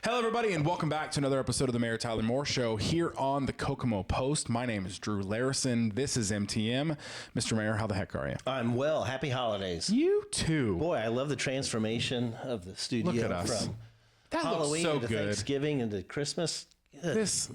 Hello, everybody, and welcome back to another episode of the Mayor Tyler Moore Show here on the Kokomo Post. My name is Drew Larison. This is MTM. Mr. Mayor, how the heck are you? I'm well. Happy holidays. You too. Boy, I love the transformation of the studio. Look at us. From That Halloween looks so into good. Thanksgiving into Christmas. This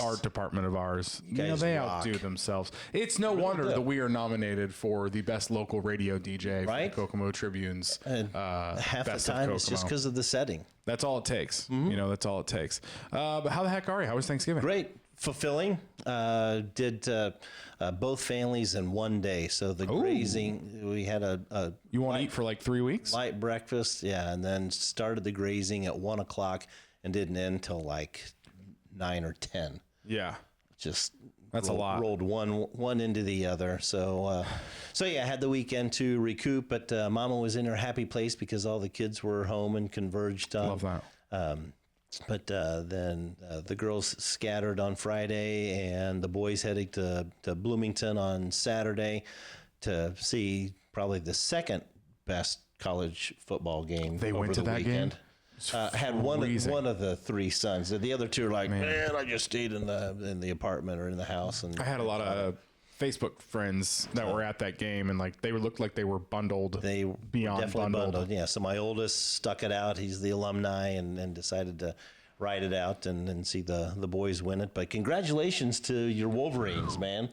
art department of ours, guys they rock. outdo themselves. It's no wonder that we are nominated for the best local radio DJ Right? for the Kokomo Tribune's And half the Best of time it's just Kokomo. because of the setting. That's all it takes. That's all it takes. But how the heck are you? How was Thanksgiving? Great. Fulfilling. Did both families in one day. So the grazing, we had a You want to eat for like 3 weeks? light breakfast. Yeah. And then started the grazing at 1 o'clock and didn't end till like 9 or 10. Yeah. Just That's a lot. Rolled one into the other. So yeah, I had the weekend to recoup, but Mama was in her happy place because all the kids were home and converged. Love that. But then the girls scattered on Friday, and the boys heading to Bloomington on Saturday to see probably the second best college football game. They over went to the that weekend. game? Had one of the three sons. The other two are like, Man. I just stayed in the apartment or in the house. And I had a lot of Facebook friends that were at that game, and like they looked like they were bundled. They beyond definitely bundled. Yeah. So my oldest stuck it out. He's the alumni and decided to ride it out and see the boys win it. But congratulations to your Wolverines, man.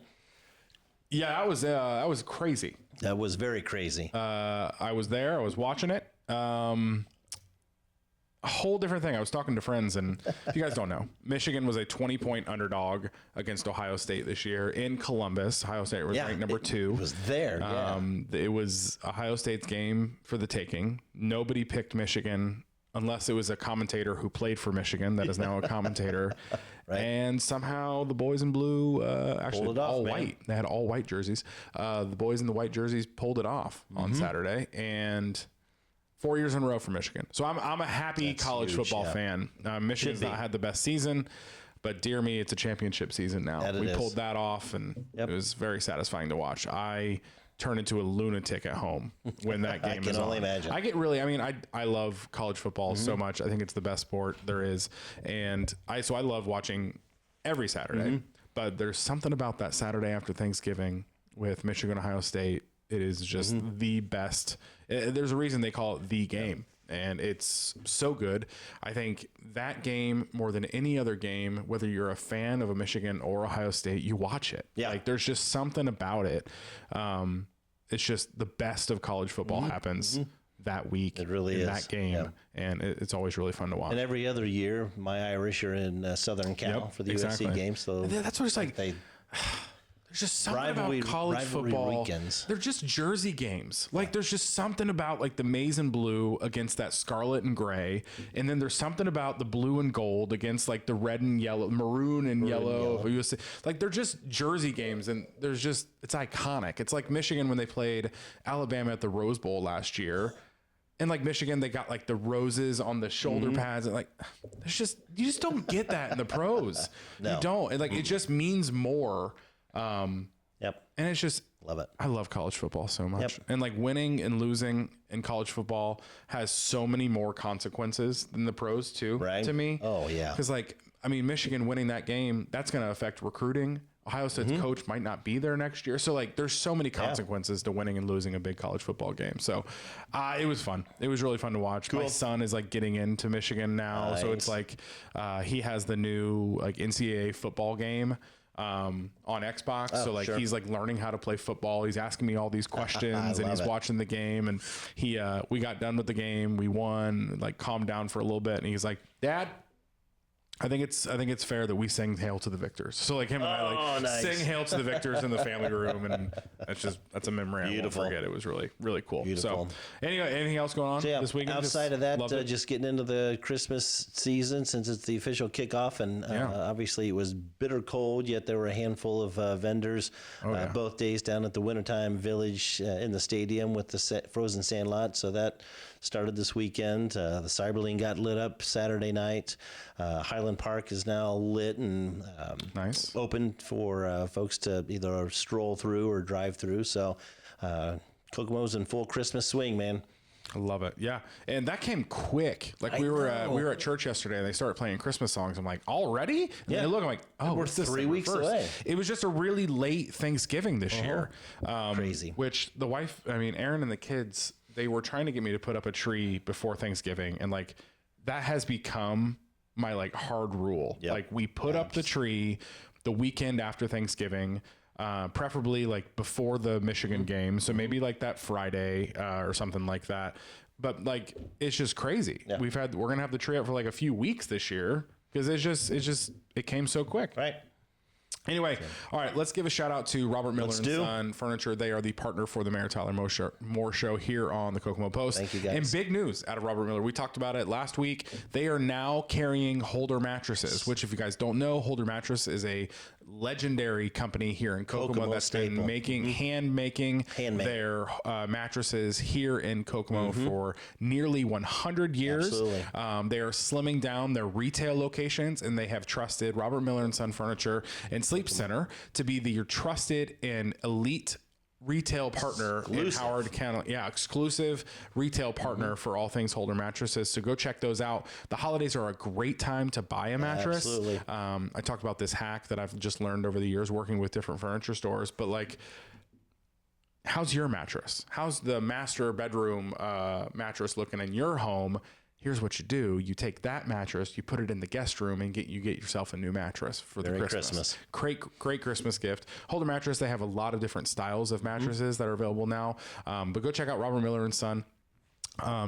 Yeah, that was crazy. That was very crazy. I was there. I was watching it. A whole different thing. I was talking to friends, and if you guys don't know, Michigan was a 20-point underdog against Ohio State this year in Columbus. Ohio State was ranked number 2. It was there. Yeah. It was Ohio State's game for the taking. Nobody picked Michigan unless it was a commentator who played for Michigan that is now a commentator. Right. And somehow the boys in blue, actually Pulled it off, all man. white. They had all white jerseys. The boys in the white jerseys pulled it off on Saturday, and 4 years in a row for Michigan. So I'm a happy That's college huge, football yeah. fan. Michigan's Should be. not had the best season, but dear me, it's a championship season now. That it We is. pulled that off, and Yep. it was very satisfying to watch. I turned into a lunatic at home when that game I is can only on. imagine. I love college football so much. I think it's the best sport there is. And I love watching every Saturday, but there's something about that Saturday after Thanksgiving with Michigan, Ohio State. It is just the best. There's a reason they call it the game, and it's so good. I think that game, more than any other game, whether you're a fan of a Michigan or Ohio State, you watch it. Yeah. Like there's just something about it. It's just the best of college football happens that week. It really in is. that game, Yeah. and it's always really fun to watch. And every other year, my Irish are in Southern Cal Yep, for the exactly. USC game. So That's what it's like. They There's just something Rivalry- about college rivalry football. weekends. They're just jersey games. Like there's just something about like the maize and blue against that scarlet and gray, and then there's something about the blue and gold against like the red and yellow, maroon and yellow. of USA. Like they're just jersey games, and it's iconic. It's like Michigan when they played Alabama at the Rose Bowl last year. And like Michigan, they got like the roses on the shoulder pads, and like you just don't get that in the pros. No. You don't. And like it just means more. Yep. And it's just Love it. I love college football so much. Yep. And like winning and losing in college football has so many more consequences than the pros too, Right. to me. Oh, yeah. Because like, I mean, Michigan winning that game, that's going to affect recruiting. Ohio State's coach might not be there next year. So like there's so many consequences to winning and losing a big college football game. So it was fun. It was really fun to watch. My son is like getting into Michigan now. So it's like he has the new like NCAA football game on Xbox. So like he's like learning how to play football. He's asking me all these questions and he's watching the game, and we got done with the game. We won, like calmed down for a little bit, and he's like, "Dad, I think it's fair that we sing "Hail to the Victors." So like him and I like sing "Hail to the Victors" in the family room, and that's a memory Beautiful. I won't forget. It was really, really cool. Beautiful. So anyway, anything else going on this weekend? Outside of that, just getting into the Christmas season since it's the official kickoff, and obviously it was bitter cold, yet there were a handful of vendors both days down at the Wintertime Village in the stadium with the frozen sand lot. So that started this weekend. The Cyberlane got lit up Saturday night. Highland Park is now lit and nice, open for folks to either stroll through or drive through. So Kokomo's in full Christmas swing, man. I love it. Yeah. And that came quick. Like we were at church yesterday and they started playing Christmas songs. I'm like, already? And Yeah. they look, I'm like, oh, we're 3 weeks away. It was just a really late Thanksgiving this year. Crazy. Which the wife, I mean, Aaron and the kids, they were trying to get me to put up a tree before Thanksgiving. And like, that has become my like hard rule. Yep. Like we put up the tree the weekend after Thanksgiving, preferably like before the Michigan game. So maybe like that Friday or something like that. But like, it's just crazy. Yeah. We're going to have the tree up for like a few weeks this year because it came so quick. Right. Anyway, all right, let's give a shout out to Robert Miller and Son Furniture. They are the partner for the Mayor Tyler Moore Show here on the Kokomo Post. Thank you, guys. And big news out of Robert Miller. We talked about it last week. They are now carrying Holder mattresses, which if you guys don't know, Holder Mattress is a legendary company here in Kokomo that's been making their mattresses here in Kokomo for nearly 100 years. Absolutely. They are slimming down their retail locations, and they have trusted Robert Miller and Son Furniture and Sleep Center to be your trusted and elite retail partner in Howard County. Yeah, exclusive retail partner for all things Holder mattresses. So go check those out. The holidays are a great time to buy a mattress. Absolutely. I talked about this hack that I've just learned over the years working with different furniture stores, but like, how's your mattress? How's the master bedroom mattress looking in your home? Here's what you do. You take that mattress, you put it in the guest room, and you get yourself a new mattress for the Christmas. Great Christmas gift. Holder Mattress, they have a lot of different styles of mattresses that are available now. But go check out Robert Miller and Son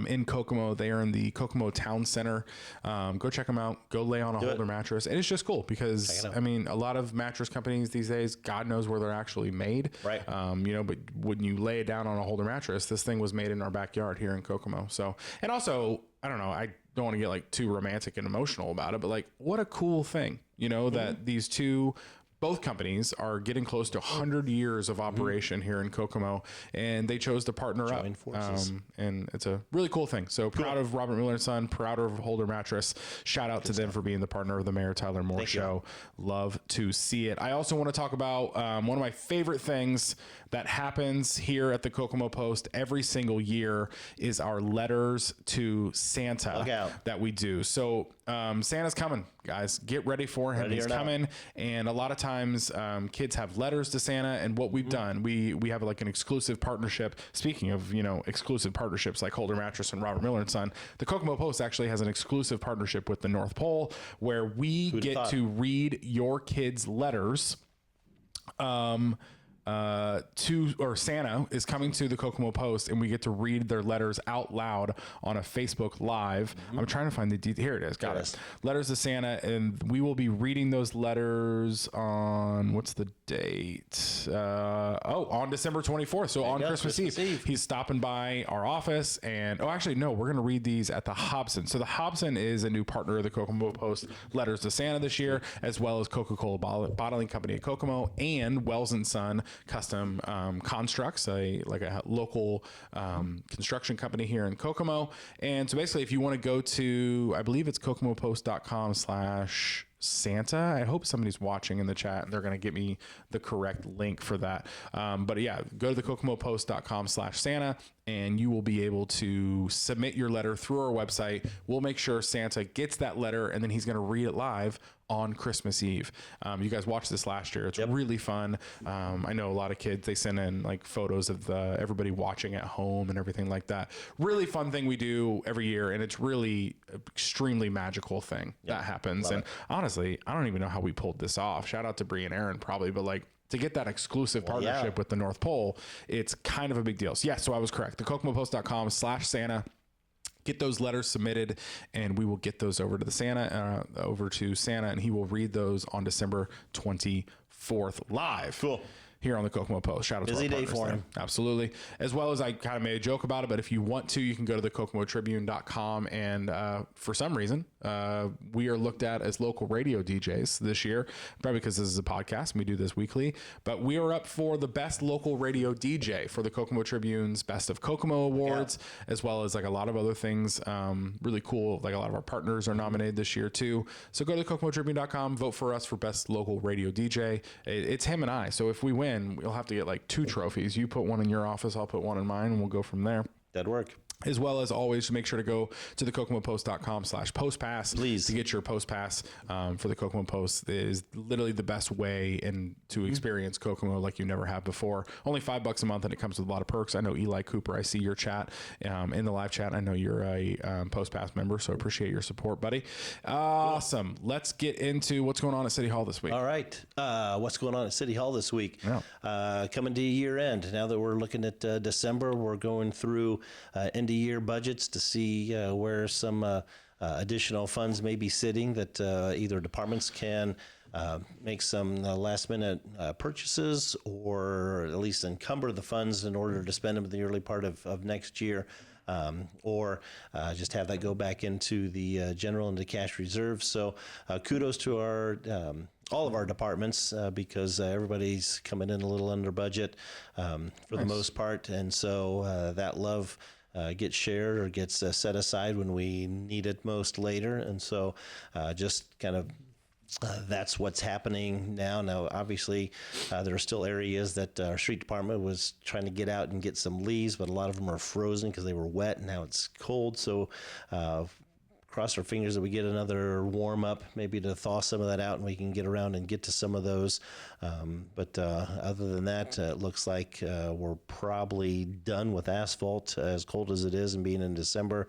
in Kokomo. They are in the Kokomo Town Center. Go check them out. Go lay on a Holder mattress. And it's just cool because, I mean, a lot of mattress companies these days, God knows where they're actually made. Right. But when you lay it down on a Holder mattress, this thing was made in our backyard here in Kokomo. So, and also, I don't know, I don't want to get like too romantic and emotional about it, but like, what a cool thing, that these both companies are getting close to 100 years of operation here in Kokomo, and they chose to partner up. And it's a really cool thing. So proud of Robert Miller and Son, proud of Holder Mattress. Shout out to them for being the partner of the Mayor Tyler Moore Show. Love to see it. I also want to talk about one of my favorite things that happens here at the Kokomo Post every single year is our letters to Santa that we do. So Santa's coming, guys. Get ready for him. He's coming. And a lot of times kids have letters to Santa, and what we've done, we have like an exclusive partnership. Speaking of, exclusive partnerships like Holder Mattress and Robert Miller and Son, the Kokomo Post actually has an exclusive partnership with the North Pole where we get to read your kids' letters Santa is coming to the Kokomo Post, and we get to read their letters out loud on a Facebook Live. I'm trying to find the detail. Here it is. Got it. Letters to Santa, and we will be reading those letters on, what's the date? On December 24th. So on Christmas Eve. He's stopping by our office, and we're going to read these at the Hobson. So the Hobson is a new partner of the Kokomo Post Letters to Santa this year, as well as Coca-Cola Bottling Company of Kokomo and Wells and Son Custom Constructs, a local construction company here in Kokomo. And so basically, if you want to go to, I believe it's kokomopost.com/Santa. I hope somebody's watching in the chat and they're going to get me the correct link for that. But yeah, go to the kokomopost.com/Santa and you will be able to submit your letter through our website. We'll make sure Santa gets that letter, and then he's going to read it live on Christmas Eve. You guys watched this last year. It's really fun. I know a lot of kids, they send in like photos of everybody watching at home and everything like that. Really fun thing we do every year, and it's really extremely magical thing that happens. And honestly, I don't even know how we pulled this off. Shout out to Bree and Aaron probably, but like, to get that exclusive partnership with the North Pole, it's kind of a big deal. So yeah, so I was correct. The kokomopost.com/Santa. Get those letters submitted, and we will get those over to Santa, and he will read those on December 24th live. Cool. Here on the Kokomo Post. Shout out to our partners for him. Absolutely. As well as I kind of made a joke about it, but if you want to, you can go to the kokomotribune.com, and for some reason, we are looked at as local radio DJs this year, probably because this is a podcast and we do this weekly, but we are up for the best local radio DJ for the Kokomo Tribune's Best of Kokomo Awards, as well as like a lot of other things. Really cool. Like a lot of our partners are nominated this year too. So go to kokomotribune.com, vote for us for best local radio DJ. It's him and I. So if we win, we'll have to get like 2 trophies. You put one in your office, I'll put one in mine, and we'll go from there. That'd work. As well as always, make sure to go to the kokomopost.com/postpass please to get your post pass for the Kokomo Post. It is literally the best way to experience Kokomo like you never have before. Only $5 a month, and it comes with a lot of perks. I know Eli Cooper, I see your chat in the live chat. I know you're a post pass member, so appreciate your support, buddy. Awesome. Let's get into what's going on at City Hall this week. All right. What's going on at City Hall this week? Coming to year end. Now that we're looking at December, we're going through end of year budgets to see where some additional funds may be sitting that either departments can make some last minute purchases, or at least encumber the funds in order to spend them in the early part of next year. Or just have that go back into the general and the cash reserve. So kudos to our all of our departments because everybody's coming in a little under budget for the most part, and so that love gets shared or gets set aside when we need it most later. And so just kind of that's what's happening now. Now, obviously, there are still areas that our street department was trying to get out and get some leaves, but a lot of them are frozen because they were wet, and now it's cold. So cross our fingers that we get another warm up, maybe to thaw some of that out, and we can get around and get to some of those. But other than that, it looks like we're probably done with asphalt, as cold as it is and being in December,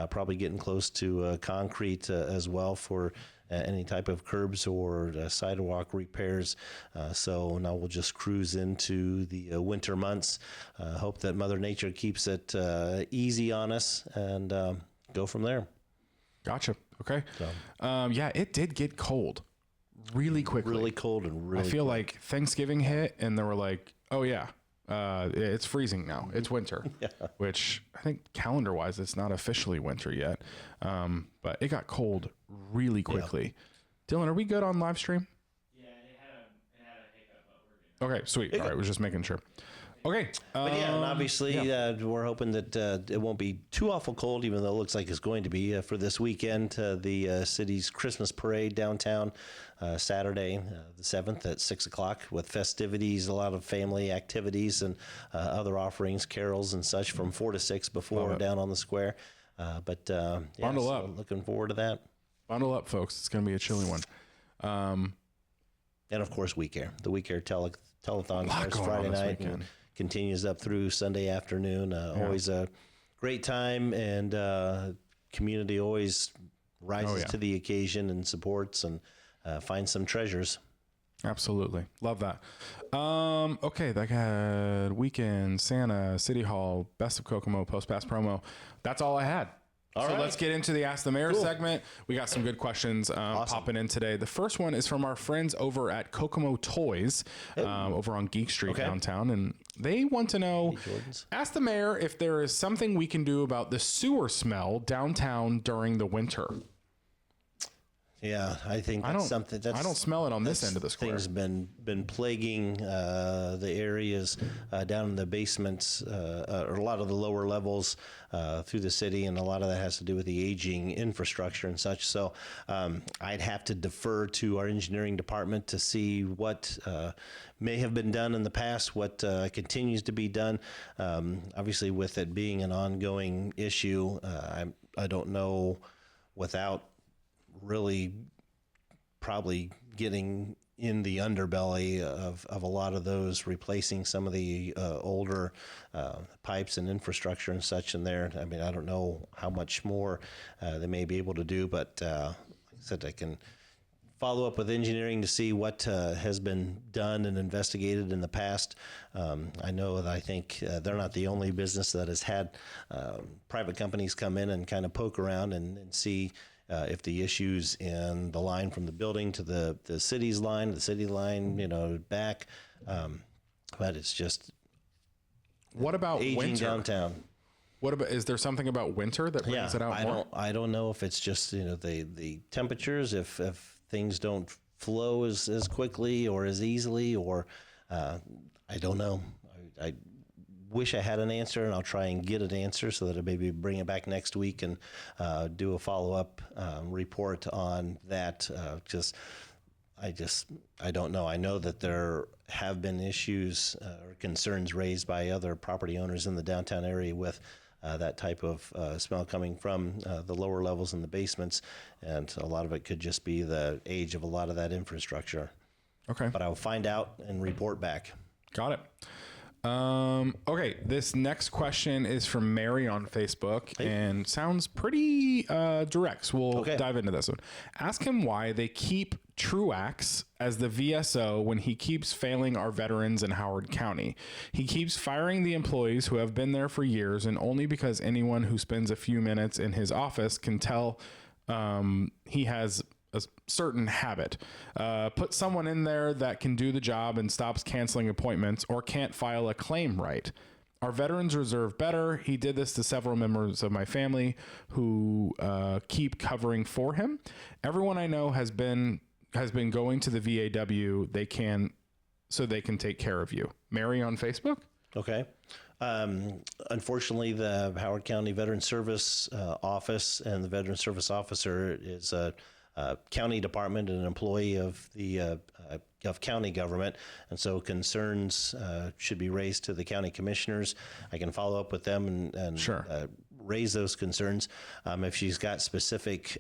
probably getting close to concrete as well for any type of curbs or sidewalk repairs. So now we'll just cruise into the winter months. Hope that Mother Nature keeps it easy on us, and go from there. Gotcha. Okay. So, yeah, it did get cold really quickly. Really cold and really I feel like Thanksgiving hit and they were like, oh yeah, it's freezing now. It's winter, which I think calendar wise, it's not officially winter yet. But it got cold really quickly. Yeah. Dylan, are we good on live stream? Yeah, it had a hiccup, but we're good. Okay, sweet. All right. Was just making sure. Okay. But yeah, and obviously we're hoping that it won't be too awful cold, even though it looks like it's going to be for this weekend. The city's Christmas parade downtown, Saturday, the 7th at 6 o'clock, with festivities, a lot of family activities and other offerings, carols and such from 4 to 6 before down on the square. Bundle up. Looking forward to that. Bundle up, folks. It's going to be a chilly one. And of course, We Care. The We Care telethon starts Friday night and continues up through Sunday afternoon. Always a great time, and community always rises to the occasion and supports and finds some treasures. Absolutely. Love that. Okay, that had weekend, Santa, City Hall, Best of Kokomo, Post Pass promo. That's all I had. So let's get into the Ask the Mayor segment. We got some good questions popping in today. The first one is from our friends over at Kokomo Toys over on Geek Street downtown. And they want to know, ask the mayor if there is something we can do about the sewer smell downtown during the winter. Yeah, I think that's something that's... I don't smell it on this end of the square. Things been plaguing the areas down in the basements, or a lot of the lower levels through the city, and a lot of that has to do with the aging infrastructure and such. So I'd have to defer to our engineering department to see what may have been done in the past, what continues to be done. Obviously, with it being an ongoing issue, I don't know without really probably getting in the underbelly of a lot of those, replacing some of the older pipes and infrastructure and such in there. I mean, I don't know how much more they may be able to do, but like I said, I can follow up with engineering to see what has been done and investigated in the past. I know that I think they're not the only business that has had private companies come in and kind of poke around and see if the issues in the line from the building to the city's line, the city line, back. But it's just what about aging winter downtown? What about, is there something about winter that brings it out more? I don't know if it's just, the temperatures, if things don't flow as quickly or as easily, or I don't know. I wish I had an answer, and I'll try and get an answer so that I maybe bring it back next week and do a follow-up report on that. I don't know. I know that there have been issues or concerns raised by other property owners in the downtown area with that type of smell coming from the lower levels in the basements, and a lot of it could just be the age of a lot of that infrastructure. Okay. But I will find out and report back. Got it. Okay, this next question is from Mary on Facebook and sounds pretty direct. So we'll dive into this one. Ask him why they keep Truax as the VSO when he keeps failing our veterans in Howard County. He keeps firing the employees who have been there for years, and only because anyone who spends a few minutes in his office can tell he has a certain habit. Put someone in there that can do the job and stops canceling appointments or can't file a claim right. Our veterans deserve better. He did this to several members of my family who keep covering for him. Everyone I know has been going to the VAW. They can take care of you. Mary on Facebook. Okay. Unfortunately, the Howard County Veteran Service Office and the Veteran Service Officer is a county department and an employee of the of county government, and so concerns should be raised to the county commissioners. I can follow up with them and Sure. Raise those concerns. If she's got specific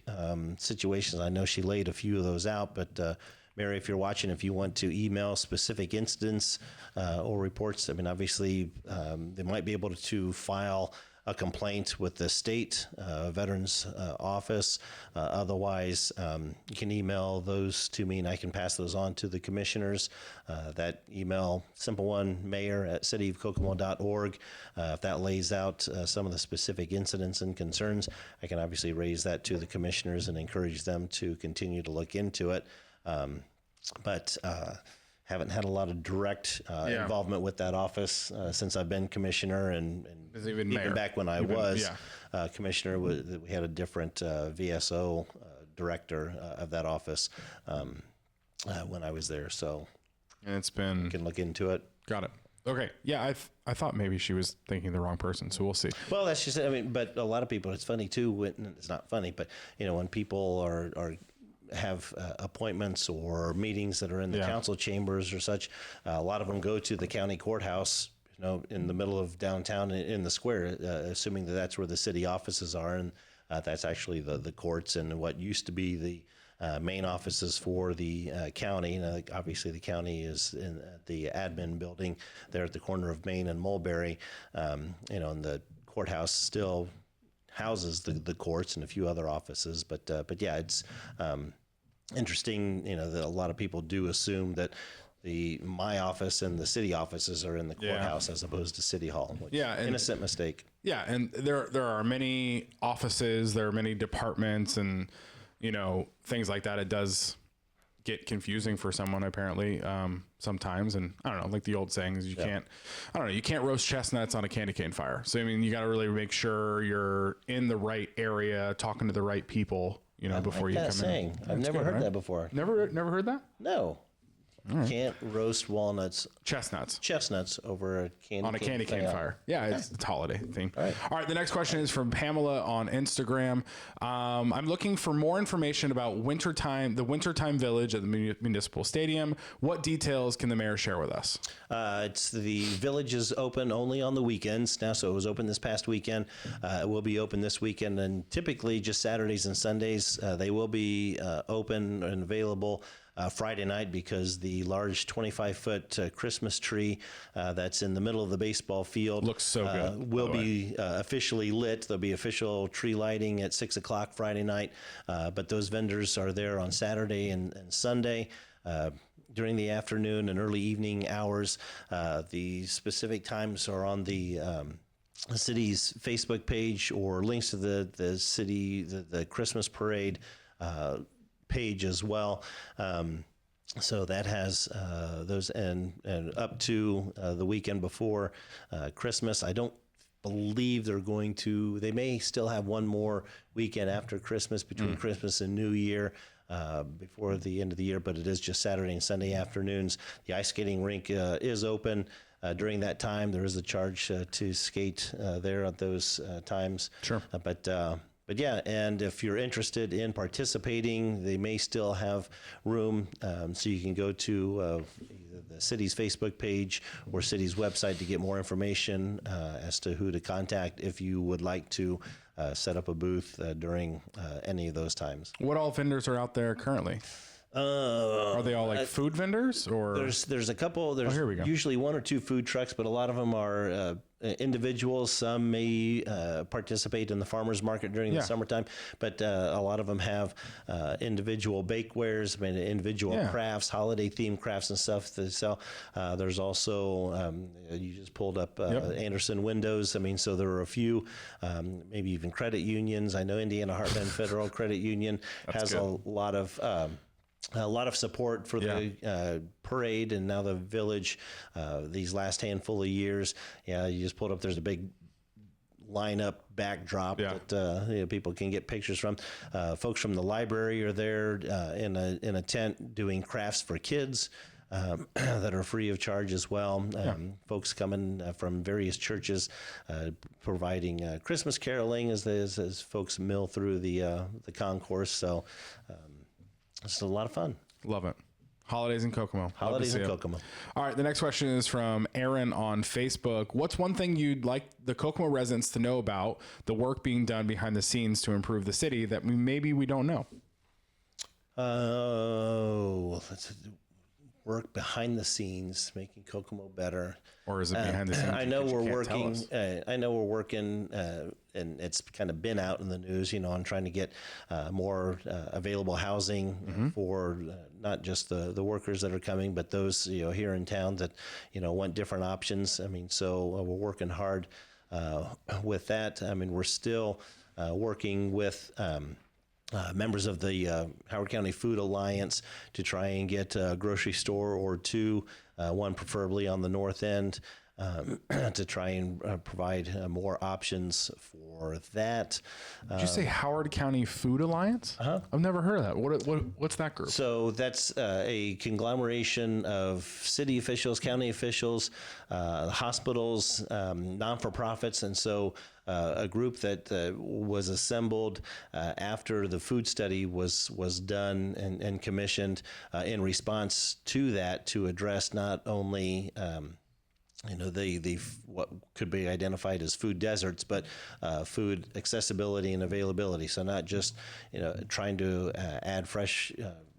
situations, I know she laid a few of those out, but Mary, if you're watching, if you want to email specific incidents or reports, I mean, obviously they might be able to file a complaint with the state veterans office. Otherwise, you can email those to me and I can pass those on to the commissioners. That email, simple one, mayor@cityofkokomo.org. If that lays out some of the specific incidents and concerns, I can obviously raise that to the commissioners and encourage them to continue to look into it. But haven't had a lot of direct involvement with that office since I've been commissioner, and even back when I was commissioner, we had a different VSO director of that office when I was there. So, and it's been, you can look into it. Got it. Okay. Yeah, I thought maybe she was thinking the wrong person, so we'll see. Well, that's just, I mean, but a lot of people, it's funny too, when, it's not funny, but when people have appointments or meetings that are in the council chambers or such, a lot of them go to the county courthouse, in the middle of downtown in the square, assuming that that's where the city offices are, and that's actually the courts and what used to be the main offices for the county. Obviously, the county is in the admin building there at the corner of Main and Mulberry, and the courthouse still houses the courts and a few other offices, but yeah, it's interesting, that a lot of people do assume that my office and the city offices are in the courthouse as opposed to City Hall. Which, innocent mistake. Yeah, and there are many offices, there are many departments, and things like that. It does get confusing for someone apparently sometimes, and I don't know, like the old saying is you can't roast chestnuts on a candy cane fire. So I mean, you got to really make sure you're in the right area, talking to the right people, before you come in. I've never heard that before. Never heard that? No. Right. Can't roast chestnuts over a candy cane fire. Yeah, it's a holiday theme. All right. The next question is from Pamela on Instagram. I'm looking for more information about the Wintertime Village at the Municipal Stadium. What details can the mayor share with us? The village is open only on the weekends now, so it was open this past weekend. It will be open this weekend, and typically just Saturdays and Sundays. They will be open and available Friday night, because the large 25-foot Christmas tree that's in the middle of the baseball field looks so good. Will be officially lit. There'll be official tree lighting at 6 o'clock Friday night, but those vendors are there on Saturday and Sunday. During the afternoon and early evening hours. The specific times are on the city's Facebook page, or links to the city, the Christmas parade page as well. So that has those, and up to the weekend before Christmas. I don't believe they may still have one more weekend after Christmas, between Christmas and New Year, before the end of the year, but it is just Saturday and Sunday afternoons. The ice skating rink is open during that time. There is a charge to skate there at those times. Sure. But yeah, and if you're interested in participating, they may still have room, so you can go to the city's Facebook page or city's website to get more information as to who to contact if you would like to set up a booth during any of those times. What all vendors are out there currently? Are they all like food vendors, or there's a couple? There's here we go. Usually one or two food trucks, but a lot of them are individuals. Some may participate in the farmers market during the summertime, but a lot of them have individual bakewares, individual crafts, holiday themed crafts and stuff to sell. There's also you just pulled up Anderson Windows. So there are a few, maybe even credit unions. I know Indiana Heartland Federal Credit Union has a lot of support for the parade and now the village these last handful of years. You just pulled up, there's a big lineup backdrop that people can get pictures from. Folks from the library are there in a tent doing crafts for kids that are free of charge as well. Folks coming from various churches providing Christmas caroling as folks mill through the concourse. So it's a lot of fun. Love it. Holidays in Kokomo. Holidays in Kokomo. All right. The next question is from Aaron on Facebook. What's one thing you'd like the Kokomo residents to know about the work being done behind the scenes to improve the city that maybe we don't know? Let's work behind the scenes, making Kokomo better. Or is it behind the scenes? I know we're working. And it's kind of been out in the news, on trying to get more available housing for not just the workers that are coming, but those here in town that want different options. So we're working hard with that. We're still working with members of the Howard County Food Alliance to try and get a grocery store or two, one preferably on the north end, to try and provide more options for that. Did you say Howard County Food Alliance? I've never heard of that. What's that group? So that's a conglomeration of city officials, county officials, hospitals, non-for-profits, and so a group that was assembled after the food study was done and commissioned in response to that to address not only the what could be identified as food deserts, but food accessibility and availability. So not just trying to add fresh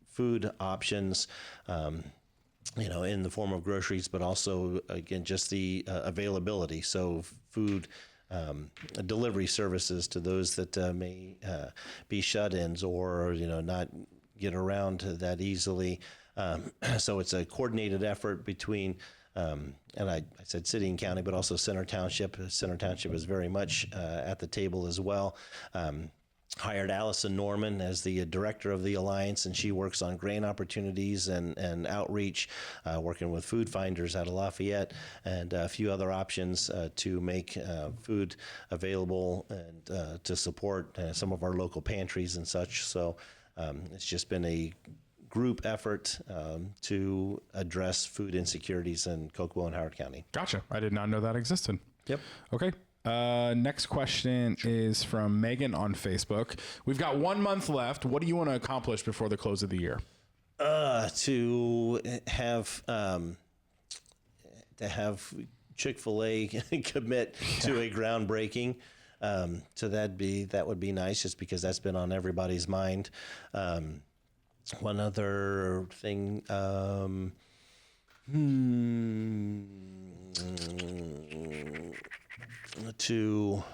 food options, in the form of groceries, but also again just the availability. So food delivery services to those that may be shut-ins or not get around that easily. So it's a coordinated effort between. And I said city and county, but also Center Township. Center Township is very much at the table as well. Hired Allison Norman as the director of the Alliance, and she works on grant opportunities and outreach, working with food finders out of Lafayette and a few other options to make food available and to support some of our local pantries and such. So it's just been a group effort to address food insecurities in Kokomo and Howard County. Gotcha. I did not know that existed. Yep. Okay. Next question is from Megan on Facebook. We've got 1 month left. What do you want to accomplish before the close of the year? To have Chick-fil-A commit to a groundbreaking. So that would be nice, just because that's been on everybody's mind. One other thing, to,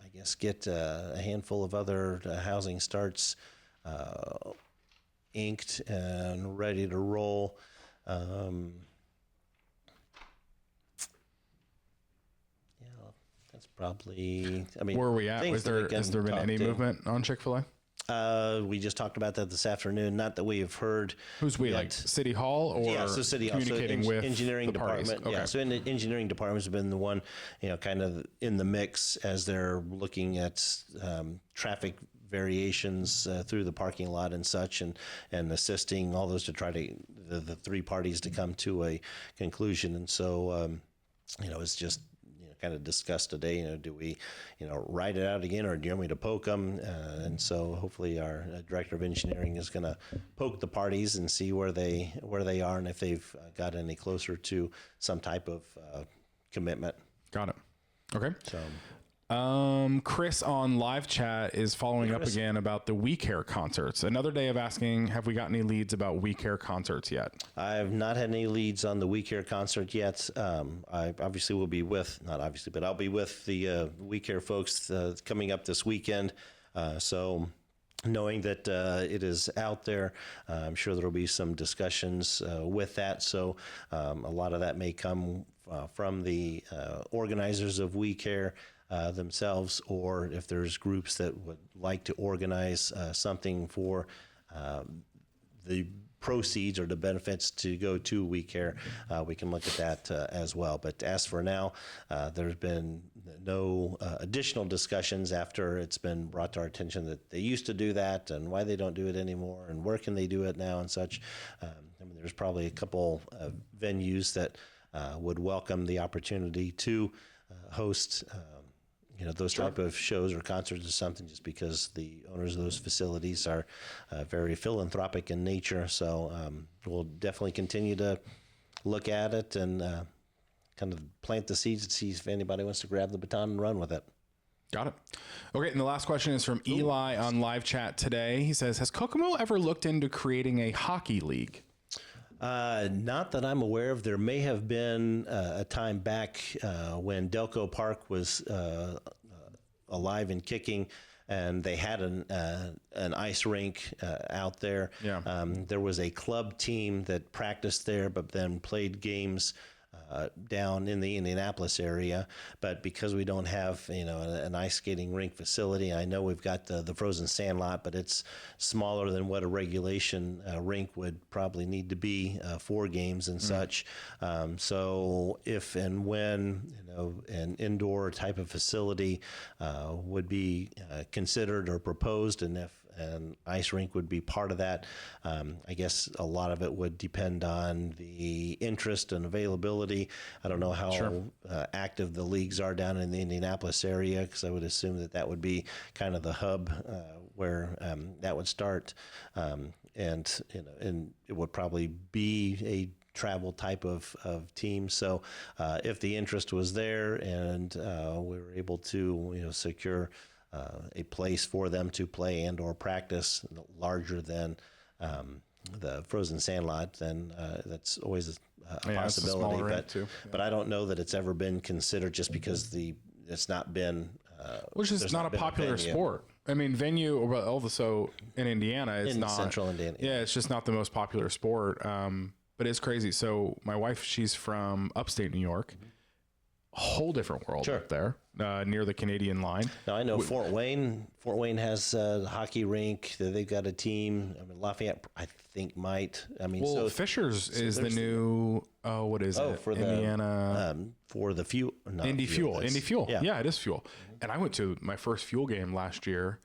I guess, get a handful of other housing starts inked and ready to roll. That's probably, where are we at? Has there been any movement on Chick-fil-A? We just talked about that this afternoon. Not that we have heard. Who's we, like City Hall, or so City Hall, communicating with engineering the department? Okay. Yeah, so in the engineering department has been the one, kind of in the mix as they're looking at traffic variations through the parking lot and such, and assisting all those to try to the three parties to come to a conclusion. And so, it's just kind of discussed today. Do we, write it out again, or do you want me to poke them? And so hopefully our director of engineering is going to poke the parties and see where they are, and if they've got any closer to some type of commitment. Got it. Okay. So. Chris on live chat is following up again about the We Care concerts. Another day of asking, have we got any leads about We Care concerts yet? I have not had any leads on the We Care concert yet. I obviously will be not obviously, but I'll be with the We Care folks coming up this weekend. So knowing that it is out there, I'm sure there will be some discussions with that. So a lot of that may come from the organizers of We Care themselves, or if there's groups that would like to organize something for the proceeds or the benefits to go to We Care, we can look at that as well. But as for now, there's been no additional discussions after it's been brought to our attention that they used to do that and why they don't do it anymore and where can they do it now and such. There's probably a couple of venues that would welcome the opportunity to host those type of shows or concerts or something, just because the owners of those facilities are very philanthropic in nature. So we'll definitely continue to look at it and kind of plant the seeds and see if anybody wants to grab the baton and run with it. Got it. Okay, and the last question is from Eli on live chat today. He says, has Kokomo ever looked into creating a hockey league? Not that I'm aware of. There may have been a time back when Delco Park was alive and kicking, and they had an ice rink out there. Yeah. There was a club team that practiced there, but then played games down in the Indianapolis area. But because we don't have an ice skating rink facility, I know we've got the frozen sand lot, but it's smaller than what a regulation rink would probably need to be for games and such. So if and when an indoor type of facility would be considered or proposed, and if an ice rink would be part of that, I guess a lot of it would depend on the interest and availability. I don't know how active the leagues are down in the Indianapolis area, because I would assume that would be kind of the hub where that would start, and it would probably be a travel type of team. So if the interest was there and we were able to secure a place for them to play and or practice larger than the frozen sand lot, then that's always a possibility. But I don't know that it's ever been considered, just because it's not been. Which is not a popular sport. I mean, venue, also in Indiana, it's in not central Indiana. Yeah, it's just not the most popular sport. But it's crazy. So my wife, she's from upstate New York. A whole different world up there, near the Canadian line. Now I know Fort Wayne. Fort Wayne has a hockey rink. They've got a team. I mean, Lafayette, I think, might. I mean, so Fishers is the new. What is it? For Indiana. For the fuel. Indy Fuel. Yeah, it is fuel. And I went to my first fuel game last year.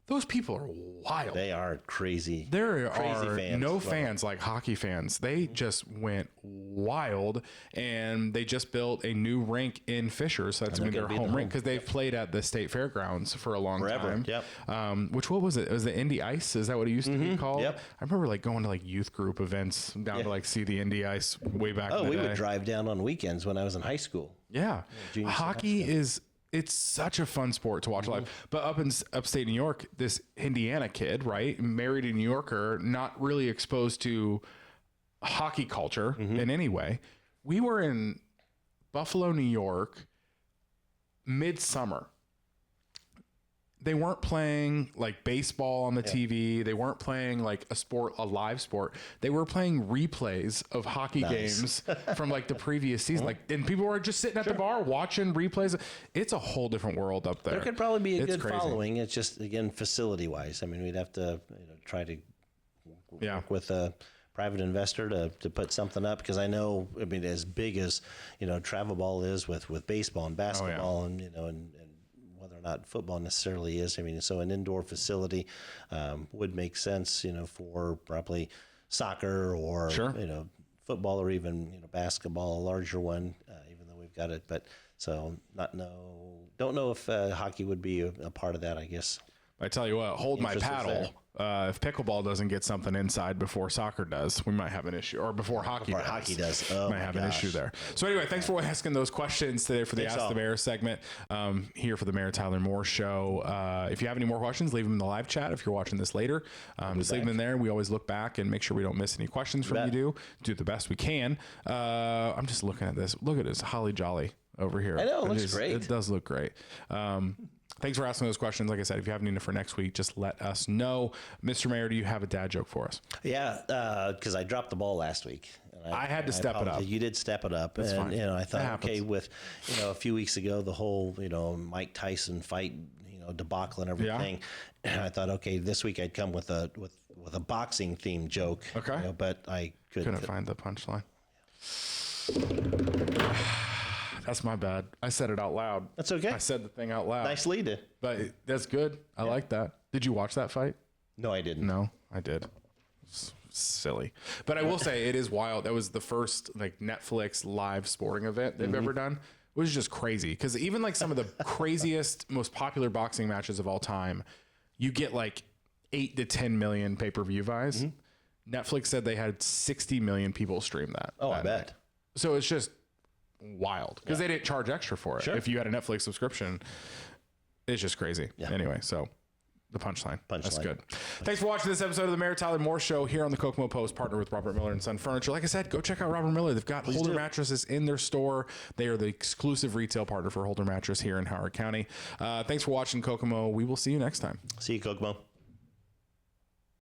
Those people are wild. They are crazy. There crazy are fans. no fans like hockey fans. They just went wild, and they just built a new rink in Fishers. So that's going to be their home rink, because they've played at the state fairgrounds for a long time. Yep. What was it? It was the Indy Ice. Is that what it used to be called? Yep. I remember going to youth group events down to see the Indy Ice way back. Oh, in the day. Would drive down on weekends when I was in high school. Yeah, hockey is. It's such a fun sport to watch live. But up in upstate New York, this Indiana kid, right, married a New Yorker, not really exposed to hockey culture in any way. We were in Buffalo, New York, midsummer. They weren't playing baseball on the TV. They weren't playing a live sport. They were playing replays of hockey games from the previous season. And people were just sitting at the bar watching replays. It's a whole different world up there. There could probably be a good crazy. following. It's just, again, facility wise. I mean, we'd have to try to work with a private investor to put something up, because I know, as big as travel ball is with baseball and basketball and whether or not football necessarily is. So an indoor facility would make sense, for probably soccer or football, or even basketball, a larger one, even though we've got it. But So don't know if hockey would be a part of that, I guess. I tell you what, hold my paddle. If pickleball doesn't get something inside before soccer does, we might have an issue. Or before hockey does. Oh, might have an issue there. So anyway, thanks for asking those questions today for the Ask the Mayor segment here for the Mayor Tyler Moore Show. If you have any more questions, leave them in the live chat. If you're watching this later, just leave them in there. We always look back and make sure we don't miss any questions from you. Do the best we can. I'm just looking at this. Look at this Holly Jolly over here. I know, it looks great. It does look great. Thanks for asking those questions. Like I said, if you have any for next week, just let us know. Mr. Mayor, do you have a dad joke for us? Yeah, because I dropped the ball last week. I had to step it up. You did step it up. That's fine. I thought, okay, with, a few weeks ago, the whole, Mike Tyson fight, debacle and everything. Yeah. I thought, okay, this week I'd come with a boxing themed joke. Okay. But I couldn't find the punchline. That's my bad. I said it out loud. That's okay. I said the thing out loud. Nice lead. But that's good. I like that. Did you watch that fight? No, I didn't. No, I did. It's silly. But I will say it is wild. That was the first Netflix live sporting event they've ever done. It was just crazy. Because even some of the craziest, most popular boxing matches of all time, you get 8 to 10 million pay-per-view buys. Netflix said they had 60 million people stream that. Oh, I bet. So it's just wild because they didn't charge extra for it. Sure. If you had a Netflix subscription, it's just crazy. Yeah. Anyway, so the punchline. That's good. Thanks for watching this episode of the Mayor Tyler Moore Show here on the Kokomo Post, partner with Robert Miller and Son Furniture. Like I said, go check out Robert Miller. They've got Holder mattresses in their store. They are the exclusive retail partner for Holder Mattress here in Howard County. Thanks for watching Kokomo. We will see you next time. See you, Kokomo.